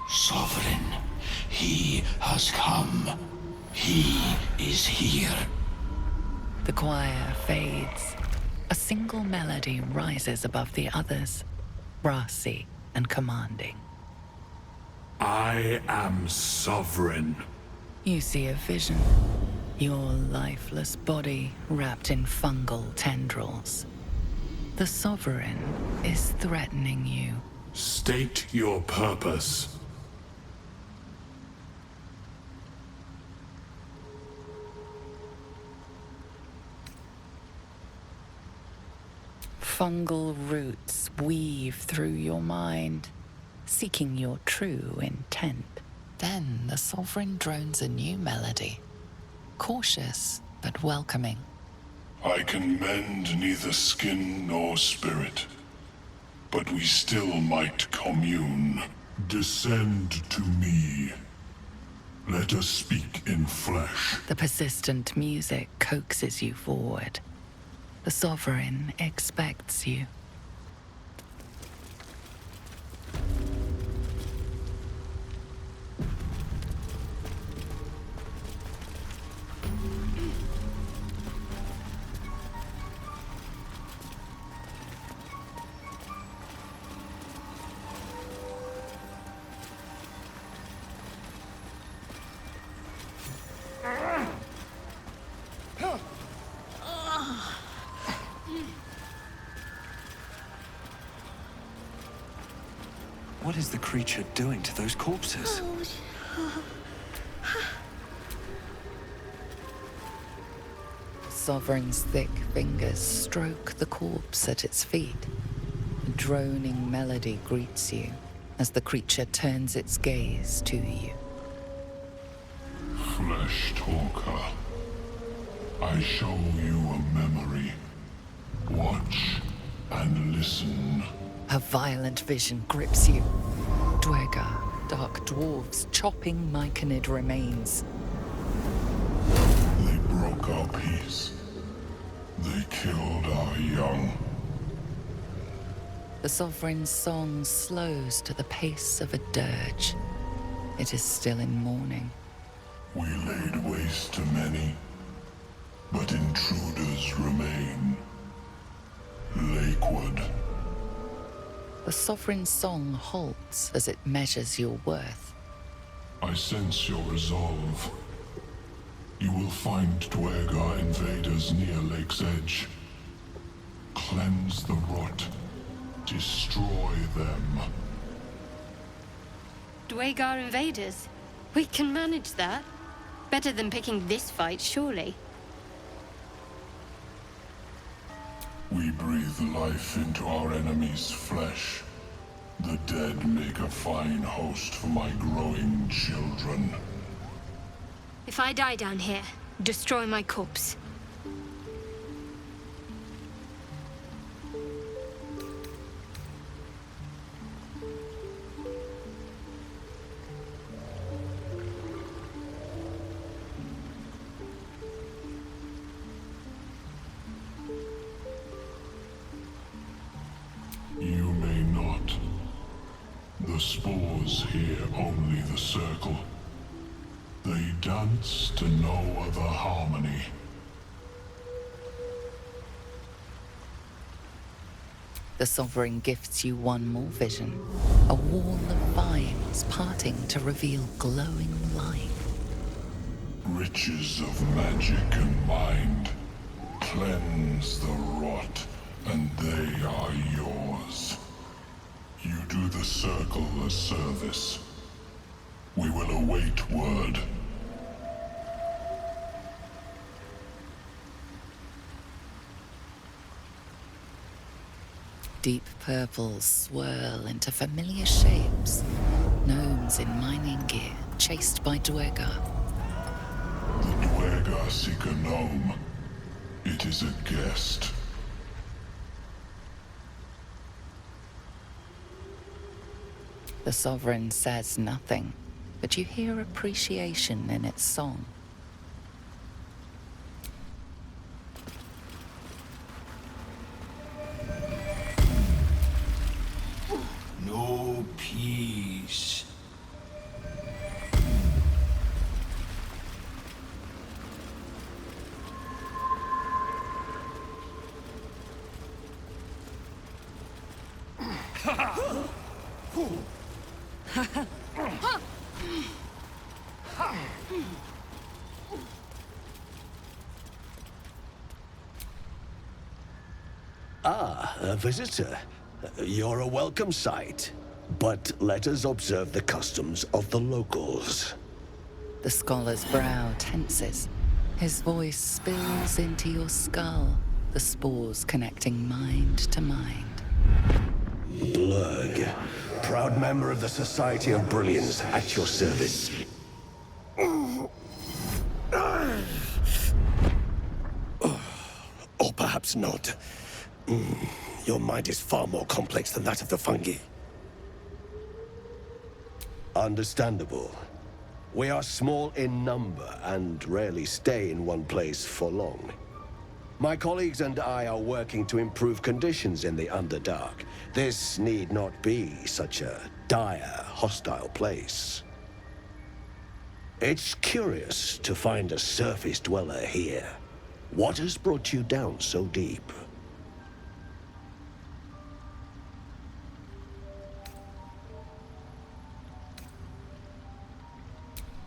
Sovereign, he has come. He is here. The choir fades. A single melody rises above the others, brassy and commanding. I am sovereign. You see a vision. Your lifeless body wrapped in fungal tendrils. The Sovereign is threatening you. State your purpose. Fungal roots weave through your mind, seeking your true intent. Then the Sovereign drones a new melody, cautious but welcoming. I can mend neither skin nor spirit, but we still might commune. Descend to me. Let us speak in flesh. The persistent music coaxes you forward. The Sovereign expects you. What is the creature doing to those corpses? Sovereign's thick fingers stroke the corpse at its feet. A droning melody greets you as the creature turns its gaze to you. Flesh talker, I show you a memory. Watch and listen. A violent vision grips you. Dwergar, dark dwarves chopping myconid remains. They broke our peace. They killed our young. The Sovereign's song slows to the pace of a dirge. It is still in mourning. We laid waste to many, but intruders remain. Lakewood. The Sovereign's song halts as it measures your worth. I sense your resolve. You will find Dwergar invaders near Lake's Edge. Cleanse the rot. Destroy them. Dwergar invaders? We can manage that. Better than picking this fight, surely. We breathe life into our enemy's flesh. The dead make a fine host for my growing children. If I die down here, destroy my corpse. You may not. The spores hear only the circle. They dance to no other harmony. The Sovereign gifts you one more vision. A wall of vines parting to reveal glowing light. Riches of magic and mind. Cleanse the rot, and they are yours. You do the circle a service. We will await word. Deep purples swirl into familiar shapes. Gnomes in mining gear, chased by Dwergar. The Dwergar seek a gnome. It is a guest. The Sovereign says nothing, but you hear appreciation in its song. No peace. A visitor. You're a welcome sight. But let us observe the customs of the locals. The scholar's brow tenses. His voice spills into your skull, the spores connecting mind to mind. Blurg, proud member of the Society of Brilliance, at your service. Or perhaps not. Your mind is far more complex than that of the fungi. Understandable. We are small in number and rarely stay in one place for long. My colleagues and I are working to improve conditions in the Underdark. This need not be such a dire, hostile place. It's curious to find a surface dweller here. What has brought you down so deep?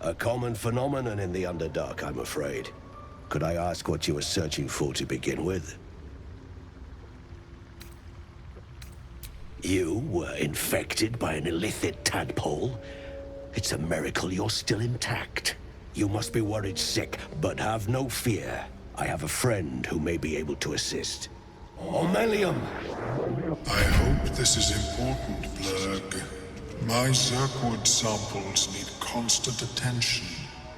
A common phenomenon in the Underdark, I'm afraid. Could I ask what you were searching for to begin with? You were infected by an illithid tadpole? It's a miracle you're still intact. You must be worried sick, but have no fear. I have a friend who may be able to assist. Omelium! I hope this is important, Blurg. My Zerkwood samples need constant attention.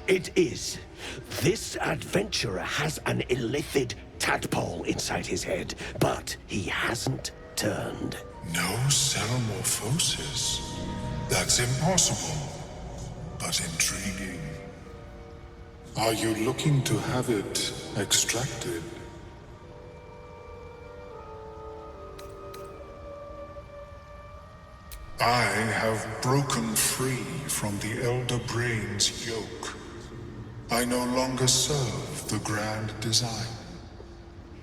It is. This adventurer has an illithid tadpole inside his head, but he hasn't turned. No cell morphosis? That's impossible, but intriguing. Are you looking to have it extracted? I have broken free from the Elder Brain's yoke. I no longer serve the grand design.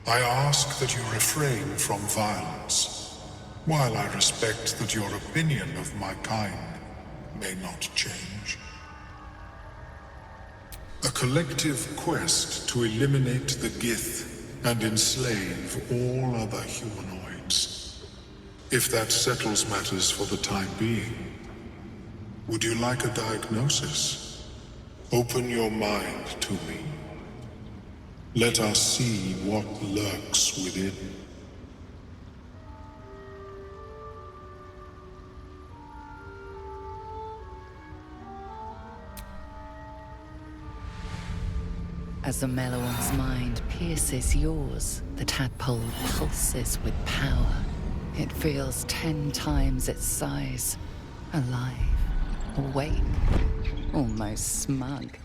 I ask that you refrain from violence, while I respect that your opinion of my kind may not change. A collective quest to eliminate the Gith and enslave all other humanoids. If that settles matters for the time being, would you like a diagnosis? Open your mind to me. Let us see what lurks within. As the Meloon's mind pierces yours, the tadpole pulses with power. It feels 10 times its size. Alive, awake, almost smug.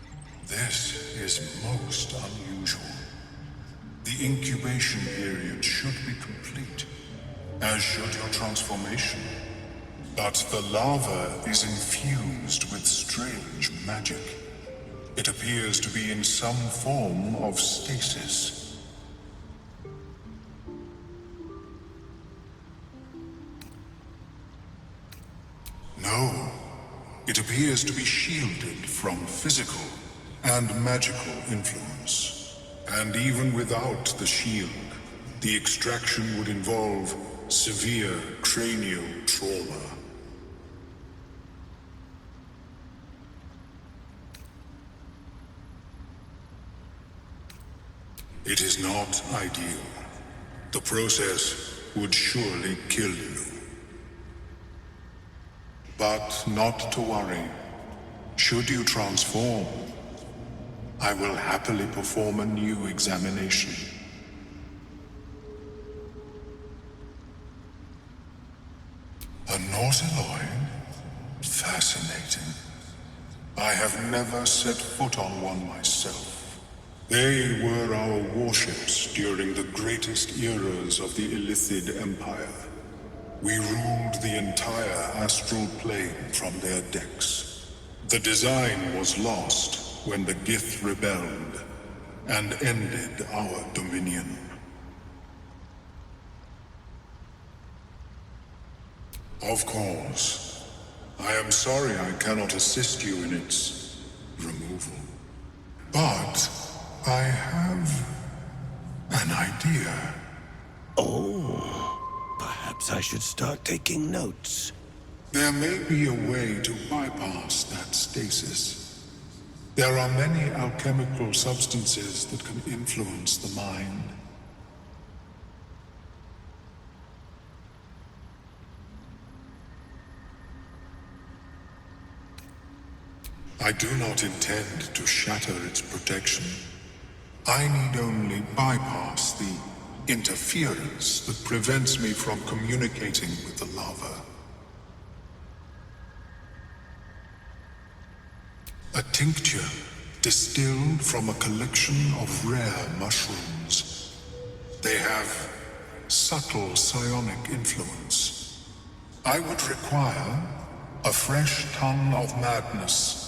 This is most unusual. The incubation period should be complete, as should your transformation. But the larva is infused with strange magic. It appears to be in some form of stasis. No, it appears to be shielded from physical and magical influence. And even without the shield, the extraction would involve severe cranial trauma. It is not ideal. The process would surely kill you. But not to worry. Should you transform, I will happily perform a new examination. A Nautiloid? Fascinating. I have never set foot on one myself. They were our warships during the greatest eras of the Illithid Empire. We ruled the entire astral plane from their decks. The design was lost when the Gith rebelled and ended our dominion. Of course, I am sorry I cannot assist you in its removal. But I have an idea. Oh, perhaps I should start taking notes. There may be a way to bypass that stasis. There are many alchemical substances that can influence the mind. I do not intend to shatter its protection. I need only bypass the interference that prevents me from communicating with the lava. A tincture distilled from a collection of rare mushrooms. They have subtle psionic influence. I would require a fresh ton of madness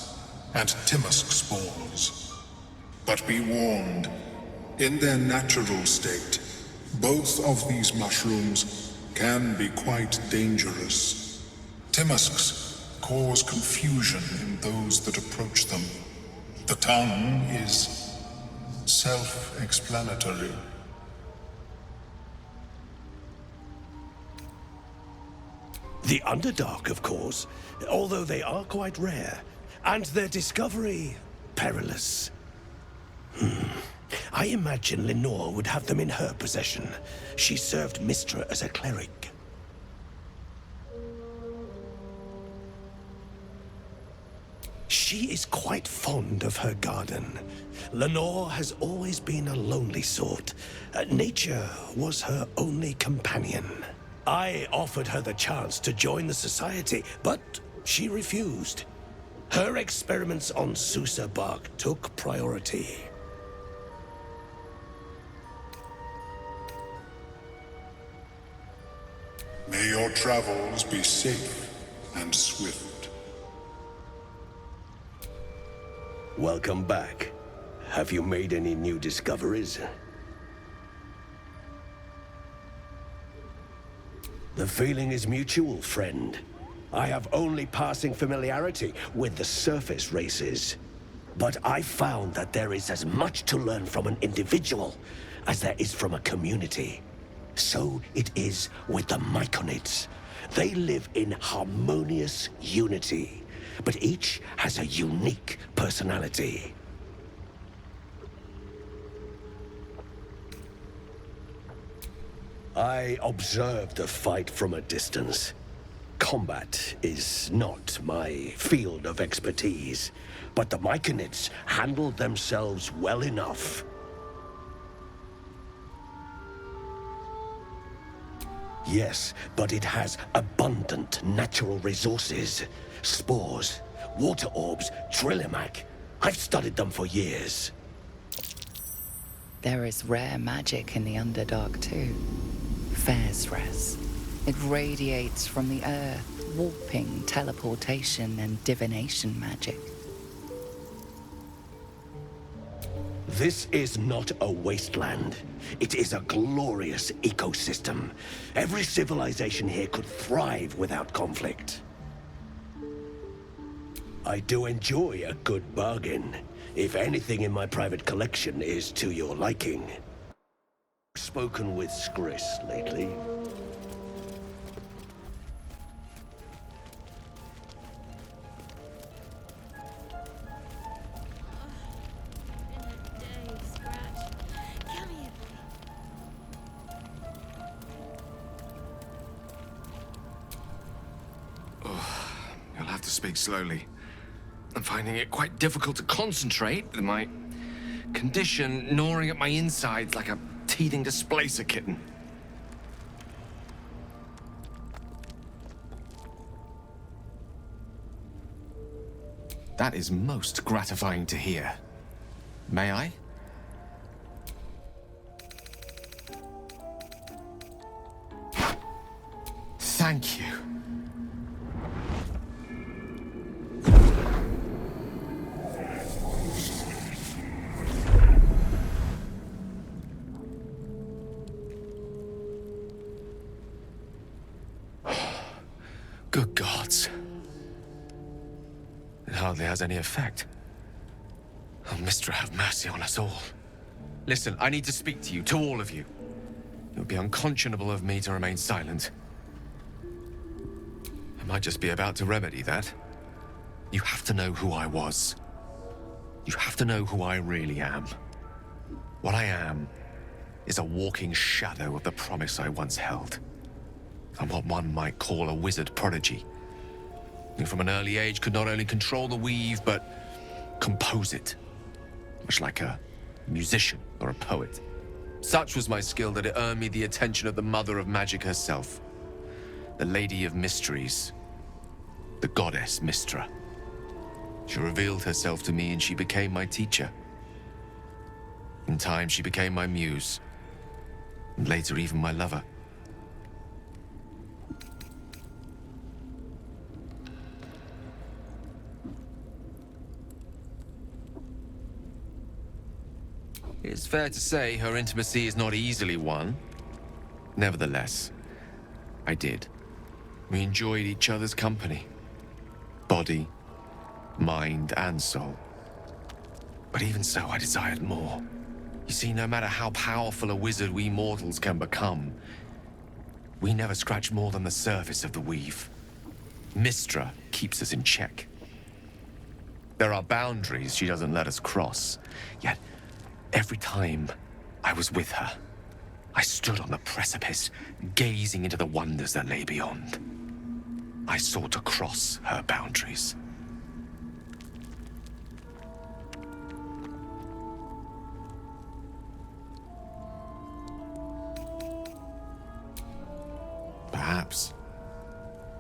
and Timusk spores. But be warned, in their natural state, both of these mushrooms can be quite dangerous. Timusks cause confusion in those that approach them. The tongue is self-explanatory. The Underdark, of course, although they are quite rare, and their discovery perilous. I imagine Lenore would have them in her possession. She served Mistra as a cleric. She is quite fond of her garden. Lenore has always been a lonely sort. Nature was her only companion. I offered her the chance to join the society, but she refused. Her experiments on Susa bark took priority. May your travels be safe and swift. Welcome back. Have you made any new discoveries? The feeling is mutual, friend. I have only passing familiarity with the surface races. But I found that there is as much to learn from an individual as there is from a community. So it is with the Myconids. They live in harmonious unity, but each has a unique personality. I observed the fight from a distance. Combat is not my field of expertise, but the Myconids handled themselves well enough. Yes, but it has abundant natural resources. Spores, water orbs, Trillimac. I've studied them for years. There is rare magic in the Underdark too. Fairsres. It radiates from the earth, warping, teleportation, and divination magic. This is not a wasteland. It is a glorious ecosystem. Every civilization here could thrive without conflict. I do enjoy a good bargain, if anything in my private collection is to your liking. Spoken with Skris lately? You'll have to speak slowly. I'm finding it quite difficult to concentrate with my condition gnawing at my insides like a teething displacer kitten. That is most gratifying to hear. May I? Thank you. Good gods. hardly has any effect. Oh, Mistra, have mercy on us all. Listen, I need to speak to you, to all of you. It would be unconscionable of me to remain silent. I might just be about to remedy that. You have to know who I was. You have to know who I really am. What I am is a walking shadow of the promise I once held. I'm what one might call a wizard prodigy, who from an early age could not only control the weave, but compose it, much like a musician or a poet. Such was my skill that it earned me the attention of the mother of magic herself, the Lady of Mysteries, the goddess Mistra. She revealed herself to me and she became my teacher. In time, she became my muse, and later even my lover. It's fair to say her intimacy is not easily won. Nevertheless, I did. We enjoyed each other's company. Body, mind, and soul. But even so, I desired more. You see, no matter how powerful a wizard we mortals can become, we never scratch more than the surface of the weave. Mistra keeps us in check. There are boundaries she doesn't let us cross, yet every time I was with her, I stood on the precipice, gazing into the wonders that lay beyond. I sought to cross her boundaries. Perhaps.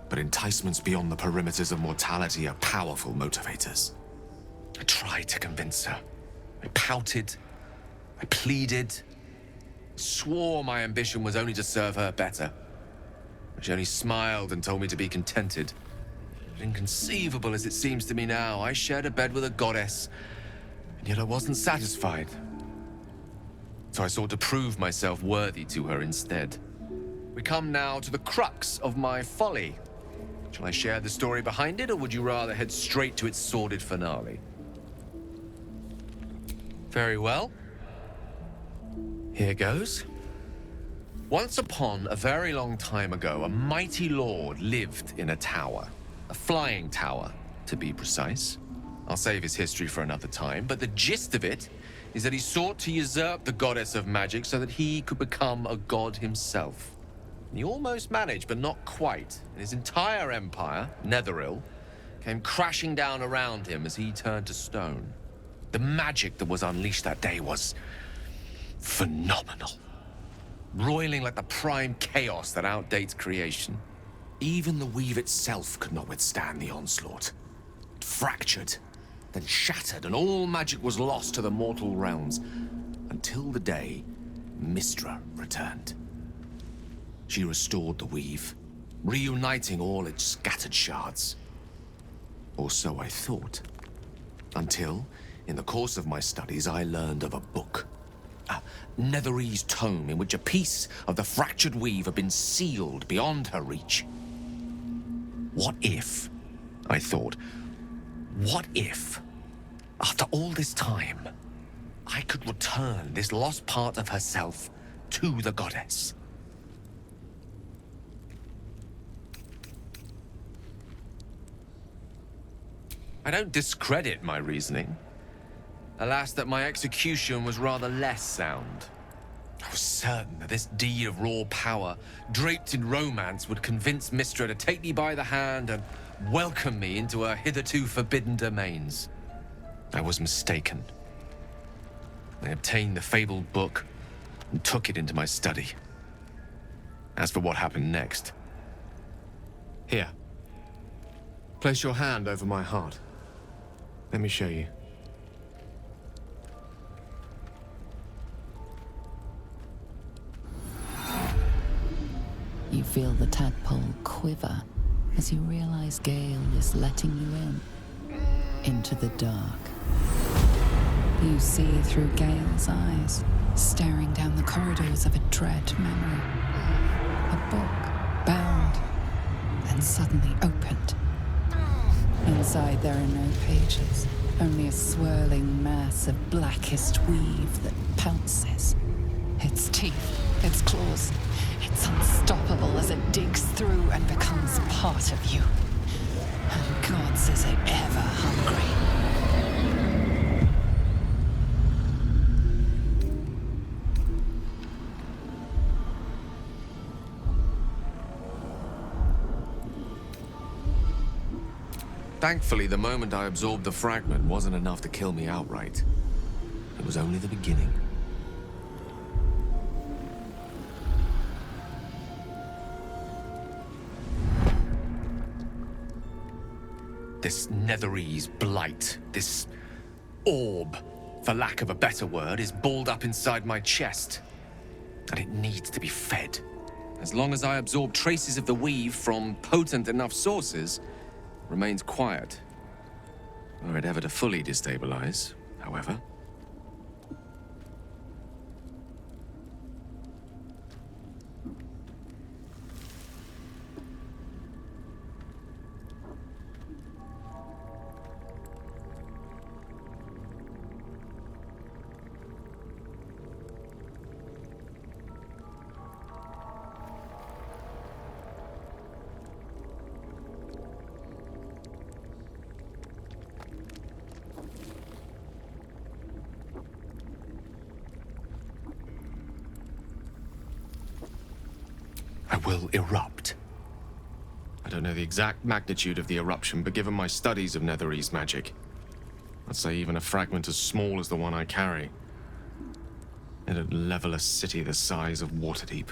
But enticements beyond the perimeters of mortality are powerful motivators. I tried to convince her. I pouted. I pleaded. Swore my ambition was only to serve her better. She only smiled and told me to be contented. But inconceivable as it seems to me now, I shared a bed with a goddess, and yet I wasn't satisfied. So I sought to prove myself worthy to her instead. We come now to the crux of my folly. Shall I share the story behind it, or would you rather head straight to its sordid finale? Very well. Here goes. Once upon a very long time ago, a mighty lord lived in a tower. A flying tower, to be precise. I'll save his history for another time, but the gist of it is that he sought to usurp the goddess of magic so that he could become a god himself. He almost managed, but not quite. And his entire empire, Netheril, came crashing down around him as he turned to stone. The magic that was unleashed that day was phenomenal. Roiling like the prime chaos that outdates creation. Even the weave itself could not withstand the onslaught. It fractured, then shattered, and all magic was lost to the mortal realms, until the day Mistra returned. She restored the weave, reuniting all its scattered shards. Or so I thought. Until, in the course of my studies, I learned of a book. A Netherese tome in which a piece of the fractured weave had been sealed beyond her reach. What if, I thought, what if, after all this time, I could return this lost part of herself to the goddess? I don't discredit my reasoning. Alas, that my execution was rather less sound. I was certain that this deed of raw power, draped in romance, would convince Mistra to take me by the hand and welcome me into her hitherto forbidden domains. I was mistaken. I obtained the fabled book and took it into my study. As for what happened next... Here. Place your hand over my heart. Let me show you. You feel the tadpole quiver as you realize Gale is letting you in, into the dark. You see through Gale's eyes, staring down the corridors of a dread memory. A book bound and suddenly opened. Inside there are no pages, only a swirling mass of blackest weave that pounces. Its teeth, its claws, it's unstoppable as it digs through and becomes part of you. And gods, is it ever hungry. Thankfully, the moment I absorbed the fragment wasn't enough to kill me outright. It was only the beginning. This Netherese blight, this orb, for lack of a better word, is balled up inside my chest. And it needs to be fed. As long as I absorb traces of the weave from potent enough sources, remains quiet. Were it ever to fully destabilize, however. I will erupt. I don't know the exact magnitude of the eruption, but given my studies of Netherese magic, I'd say even a fragment as small as the one I carry, it'd level a city the size of Waterdeep.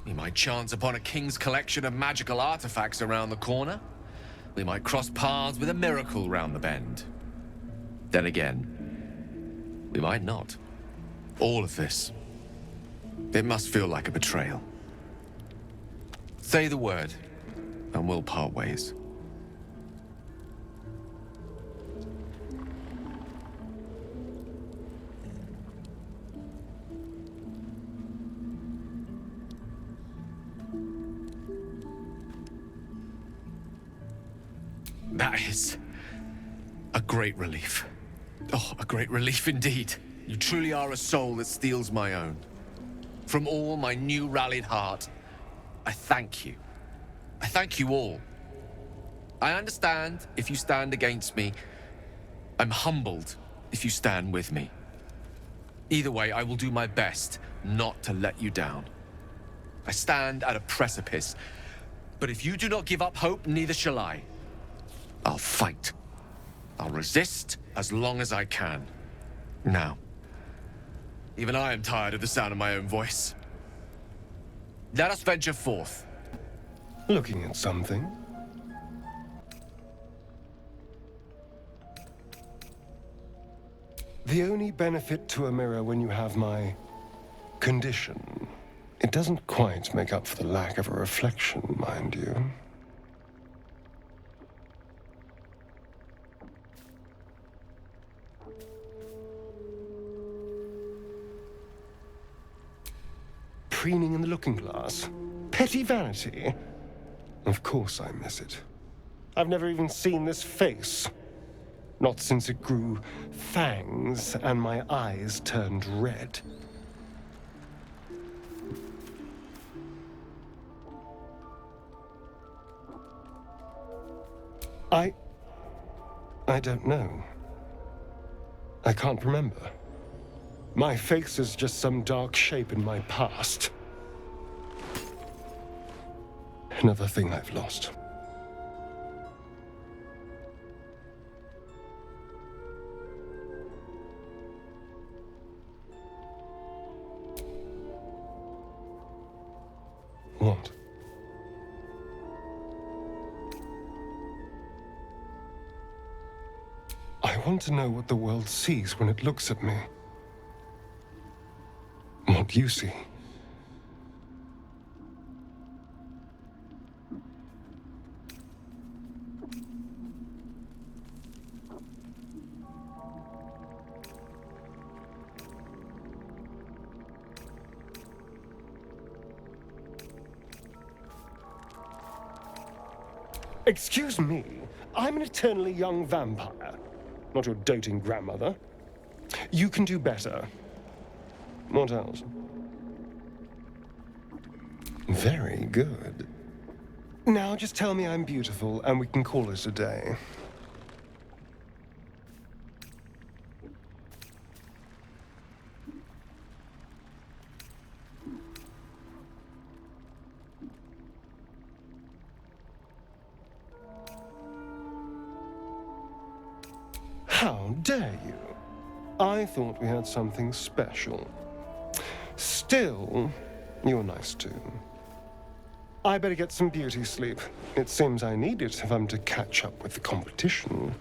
We might chance upon a king's collection of magical artifacts around the corner. We might cross paths with a miracle round the bend. Then again, we might not. All of this, it must feel like a betrayal. Say the word, and we'll part ways. That is a great relief. Oh, a great relief indeed. You truly are a soul that steals my own. From all my new rallied heart, I thank you. I thank you all. I understand if you stand against me. I'm humbled if you stand with me. Either way, I will do my best not to let you down. I stand at a precipice, but if you do not give up hope, neither shall I. I'll fight. I'll resist as long as I can. Now, even I am tired of the sound of my own voice. Let us venture forth. Looking at something? The only benefit to a mirror when you have my condition, it doesn't quite make up for the lack of a reflection, mind you. Preening in the looking glass? Petty vanity? Of course I miss it. I've never even seen this face. Not since it grew fangs and my eyes turned red. I don't know. I can't remember. My face is just some dark shape in my past. Another thing I've lost. What? I want to know what the world sees when it looks at me. What you see. Excuse me, I'm an eternally young vampire, not your doting grandmother. You can do better. What else? Very good. Now just tell me I'm beautiful and we can call it a day. How dare you? I thought we had something special. Still, you're nice too. I better get some beauty sleep. It seems I need it if I'm to catch up with the competition.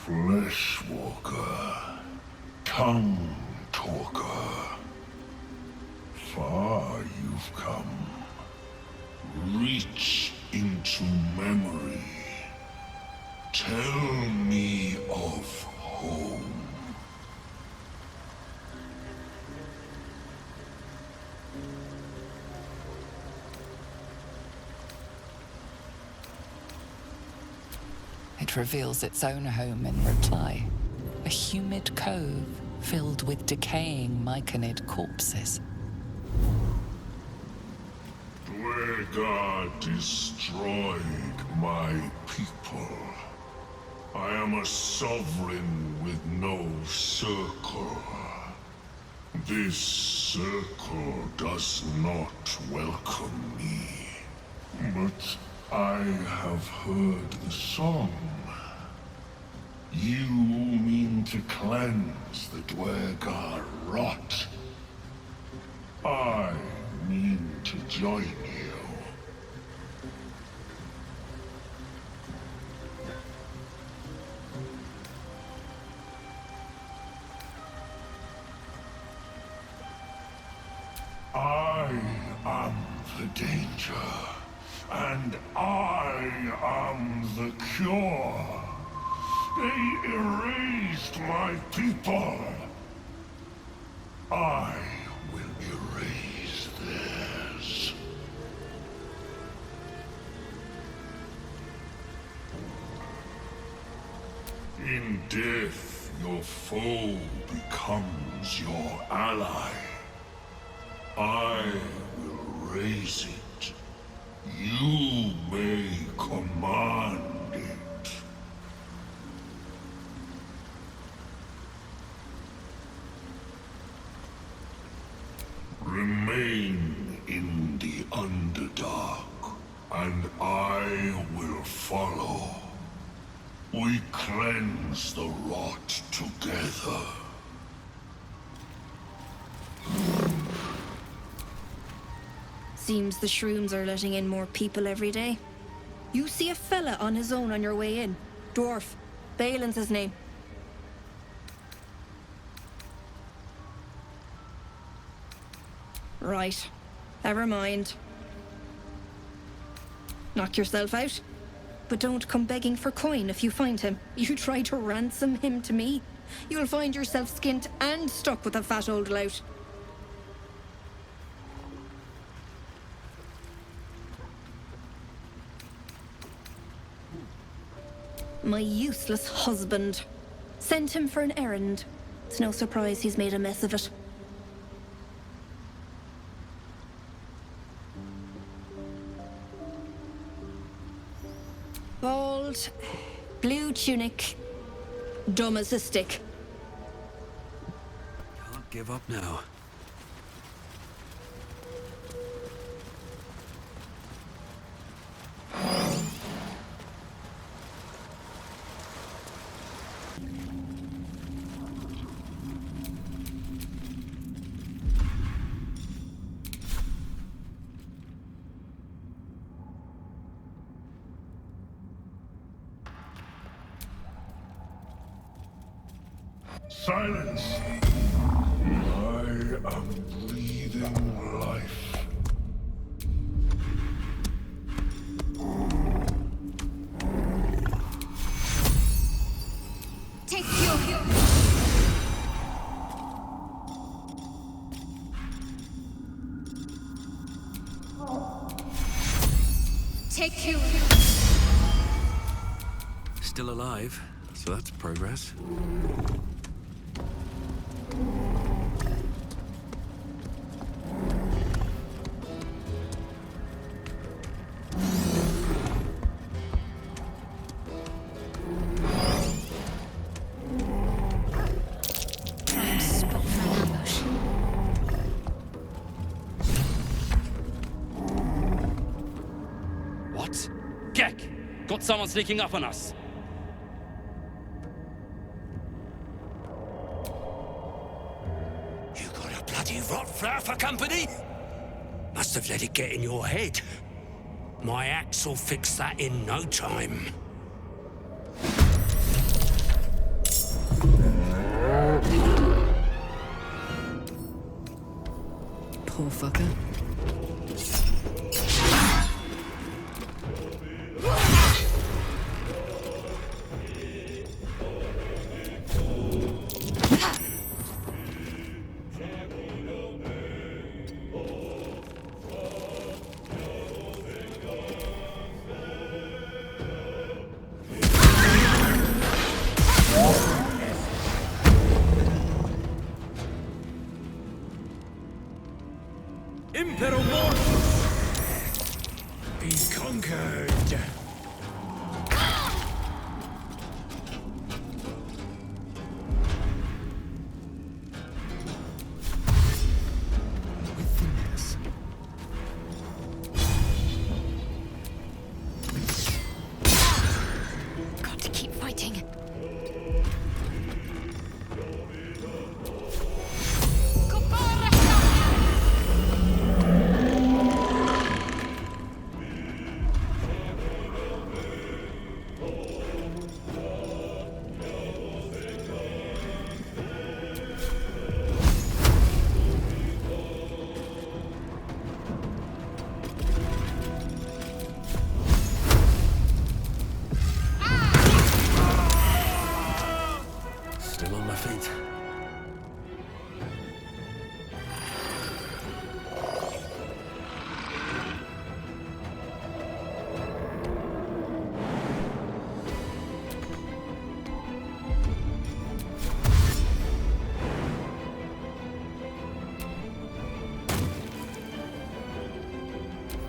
Fleshwalker, tongue talker. Far you've come. Reach into memory. Tell me of home. It reveals its own home in reply. A humid cove filled with decaying myconid corpses. Dwegar destroyed my people. I am a sovereign with no circle. This circle does not welcome me. But I have heard the song. You mean to cleanse the Dwegar rot. I mean to join you. I am the danger, and I am the cure. They erased my people. I will erase theirs. In death, your foe becomes your ally. I will raise it. You may command it. Remain in the Underdark, and I will follow. We cleanse the rot together. Seems the shrooms are letting in more people every day. You see a fella on his own on your way in. Dwarf. Balin's his name. Right. Never mind. Knock yourself out. But don't come begging for coin if you find him. You try to ransom him to me, you'll find yourself skint and stuck with a fat old lout. My useless husband. Sent him for an errand. It's no surprise he's made a mess of it. Bald, blue tunic, dumb as a stick. Can't give up now. Silence! I am breathing life. Take you. Take you. Still alive, so that's progress. Spot for an ambush. What? Gek! Got someone sneaking up on us! You got a bloody rot flower for company? Must have let it get in your head. My axe will fix that in no time. Poor fucker. Be conquered. Got to keep fighting. Still on my feet.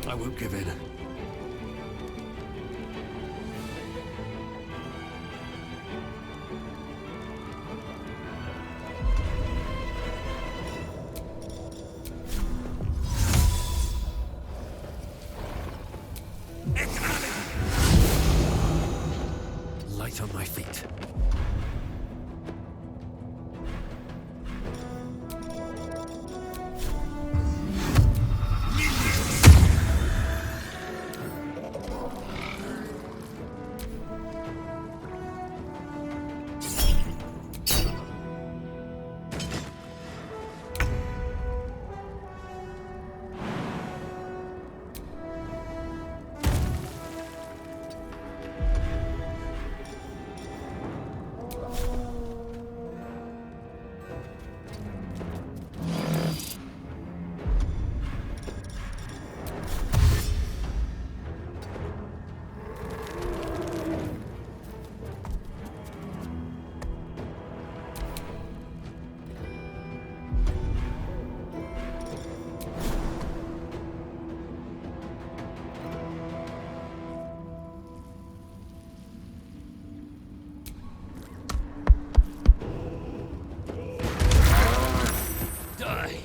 I won't give in. Light on my feet.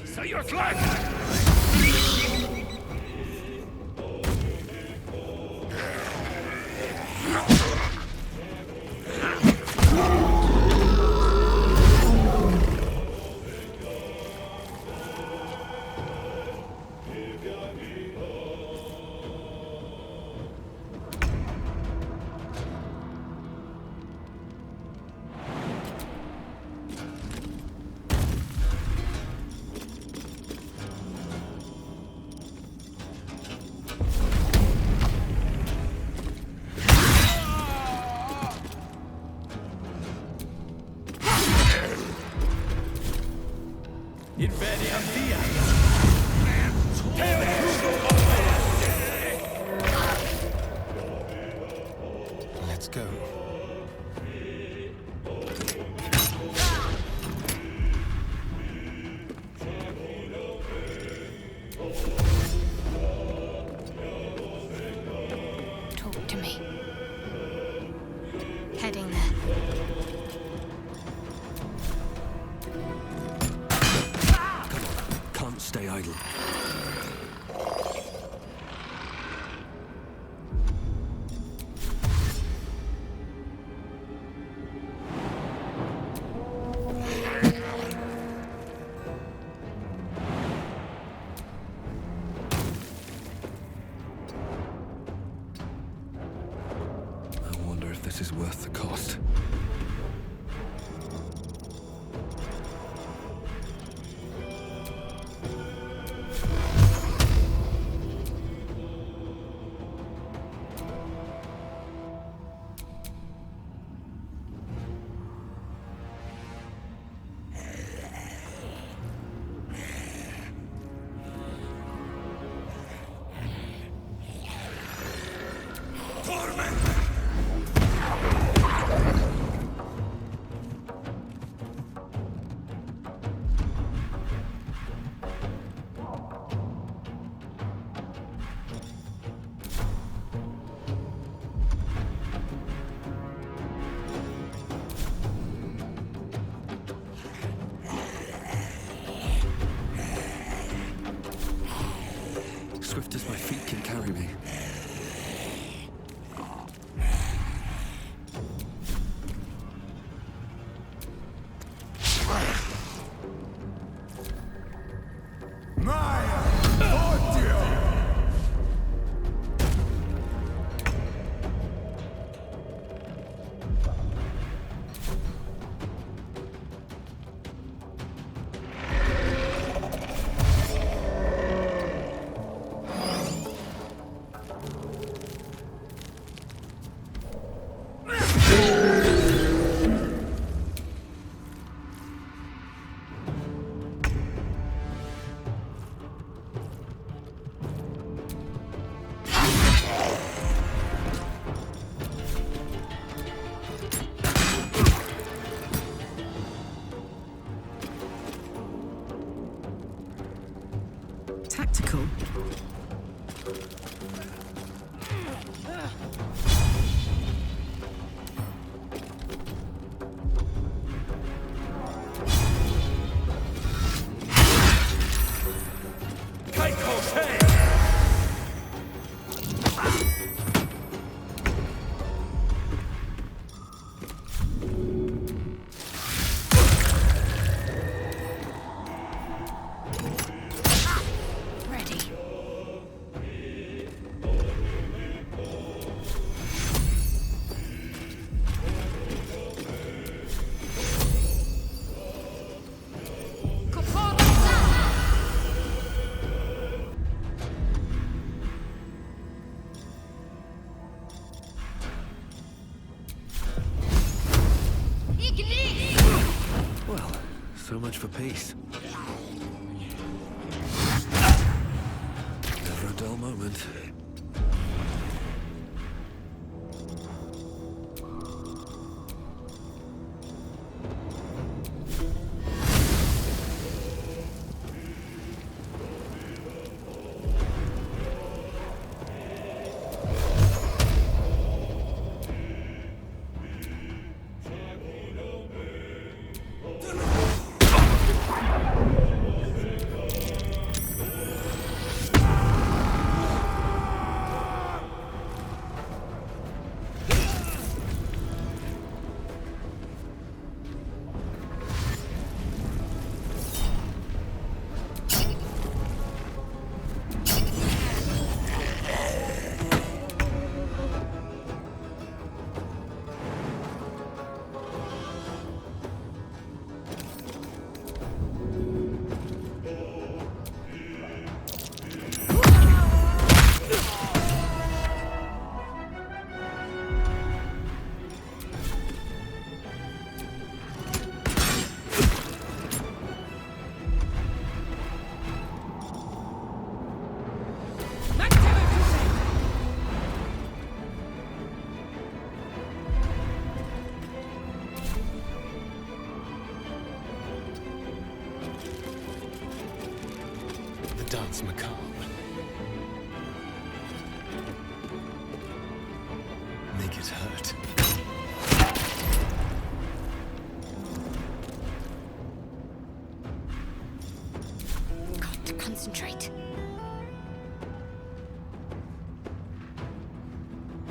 So you're flagged! Let's go. Talk to me. Heading there. Can't stay idle. I wonder if this is worth the cost. Swift as my feet can carry me. Tactical. Well, so much for peace. Never a dull moment. Sounds macabre. Make it hurt. Got to concentrate.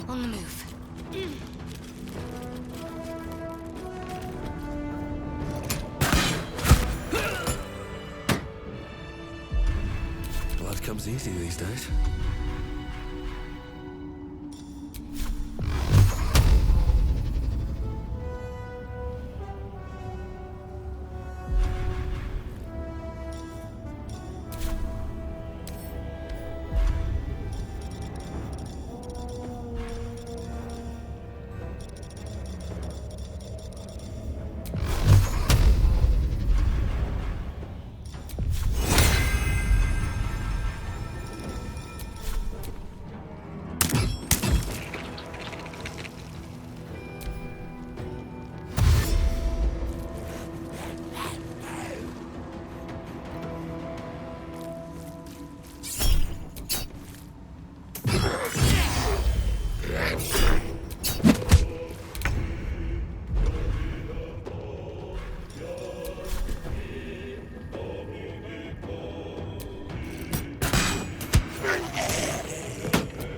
On the move. Blood comes easy these days.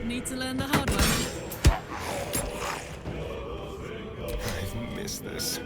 Need to learn the hard way. I've missed this.